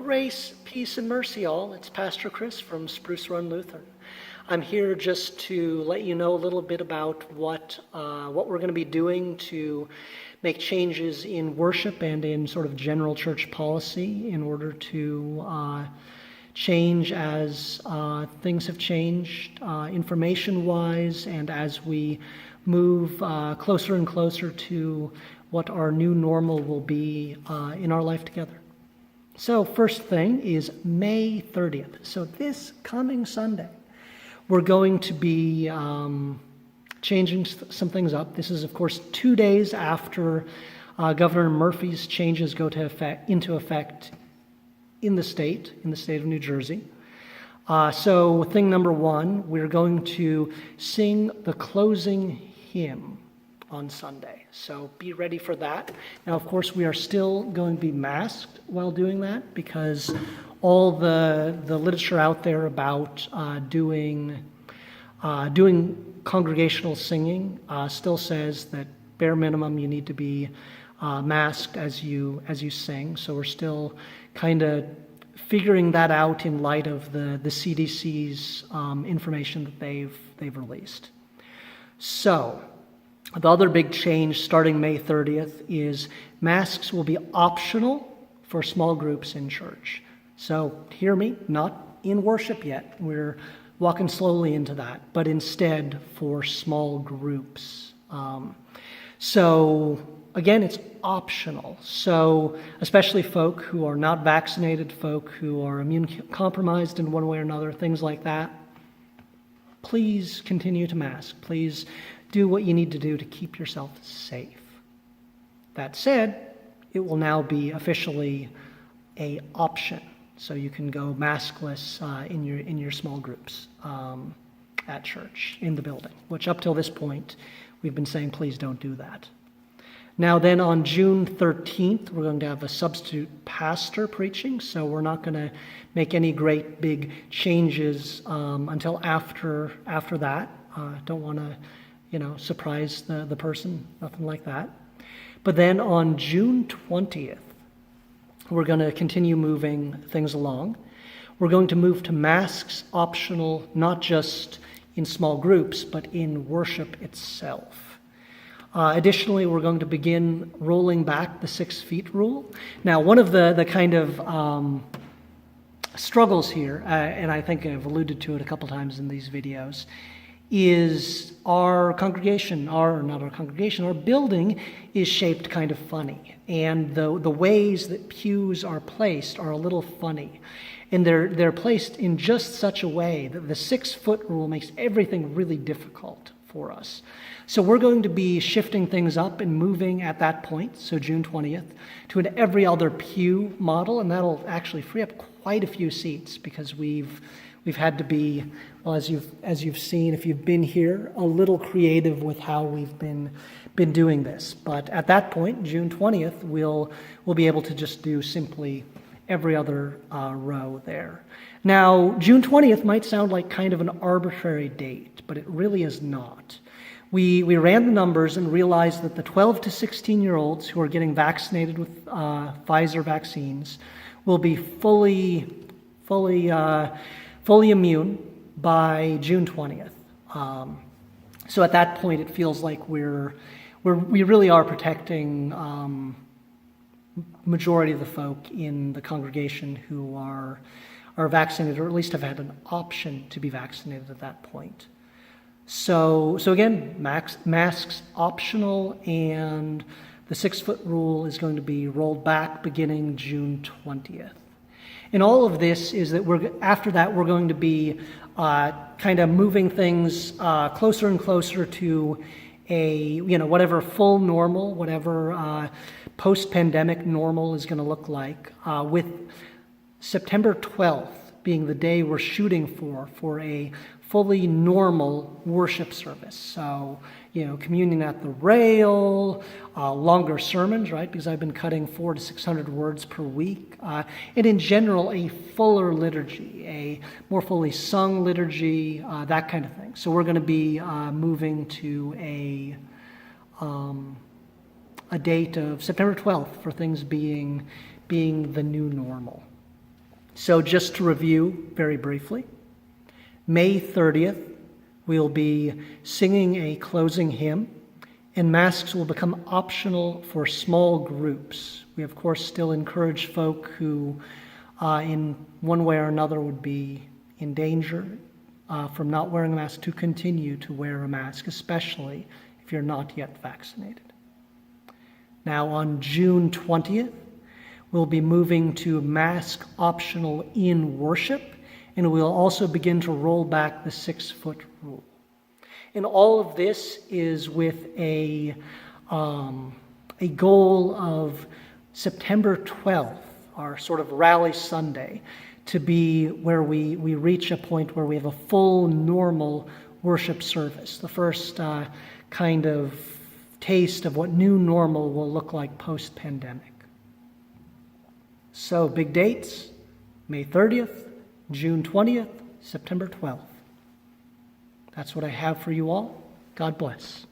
Grace, peace, and mercy all. It's Pastor Chris from Spruce Run Lutheran. I'm here just to let you know a little bit about what we're going to be doing to make changes in worship and in sort of general church policy in order to change as things have changed information-wise and as we move closer and closer to what our new normal will be in our life together. So first thing is May 30th. So this coming Sunday, we're going to be changing some things up. This is, of course, 2 days after Governor Murphy's changes go into effect in the state of New Jersey. So thing number one, we're going to sing the closing hymn on Sunday. So be ready for that. Now, of course, we are still going to be masked while doing that because all the literature out there about doing congregational singing still says that bare minimum you need to be masked as you sing. So we're still kind of figuring that out in light of the CDC's information that they've released. So the other big change starting May 30th is masks will be optional for small groups in church. So hear me, not in worship yet. We're walking slowly into that, but instead for small groups. So again, it's optional. So especially folk who are not vaccinated, folk who are immune compromised in one way or another, things like that, please continue to mask. Please do what you need to do to keep yourself safe. That said, it will now be officially an option. So you can go maskless in your small groups at church, in the building, which up till this point, we've been saying, please don't do that. Now then on June 13th, we're going to have a substitute pastor preaching, so we're not going to make any great big changes until after that. Don't want to surprise the person, nothing like that. But then on June 20th, we're going to continue moving things along. We're going to move to masks optional, not just in small groups, but in worship itself. Additionally, we're going to begin rolling back the 6 feet rule. Now, one of the kind of struggles here, and I think I've alluded to it a couple times in these videos, is our building is shaped kind of funny. And the ways that pews are placed are a little funny. And they're placed in just such a way that the 6 foot rule makes everything really difficult for us. So we're going to be shifting things up and moving at that point, so June 20th, to an every other pew model, and that'll actually free up quite a few seats because we've had to be, well, as you've seen, if you've been here, a little creative with how we've been doing this. But at that point, June 20th, we'll be able to just do simply every other row there. Now, June 20th might sound like kind of an arbitrary date, but it really is not. We ran the numbers and realized that the 12 to 16-year-olds who are getting vaccinated with Pfizer vaccines will be fully immune by June 20th. So at that point, it feels like we really are protecting majority of the folk in the congregation who are vaccinated, or at least have had an option to be vaccinated at that point. So again, masks optional, and the 6 foot rule is going to be rolled back beginning June 20th. And all of this is that after that we're going to be kind of moving things closer and closer to a whatever full normal, whatever post-pandemic normal is going to look like, with September 12th being the day we're shooting for a fully normal worship service. So, communion at the rail, longer sermons, right? Because I've been cutting 400 to 600 words per week. And in general, a fuller liturgy, a more fully sung liturgy, that kind of thing. So we're going to be moving to a date of September 12th for things being the new normal. So just to review very briefly, May 30th, we'll be singing a closing hymn, and masks will become optional for small groups. We, of course, still encourage folk who, in one way or another, would be in danger from not wearing a mask to continue to wear a mask, especially if you're not yet vaccinated. Now, on June 20th, we'll be moving to mask optional in worship, and we'll also begin to roll back the 6-foot rule. And all of this is with a goal of September 12th, our sort of rally Sunday, to be where we reach a point where we have a full normal worship service, the first kind of taste of what new normal will look like post-pandemic. So big dates, May 30th, June 20th, September 12th. That's what I have for you all. God bless.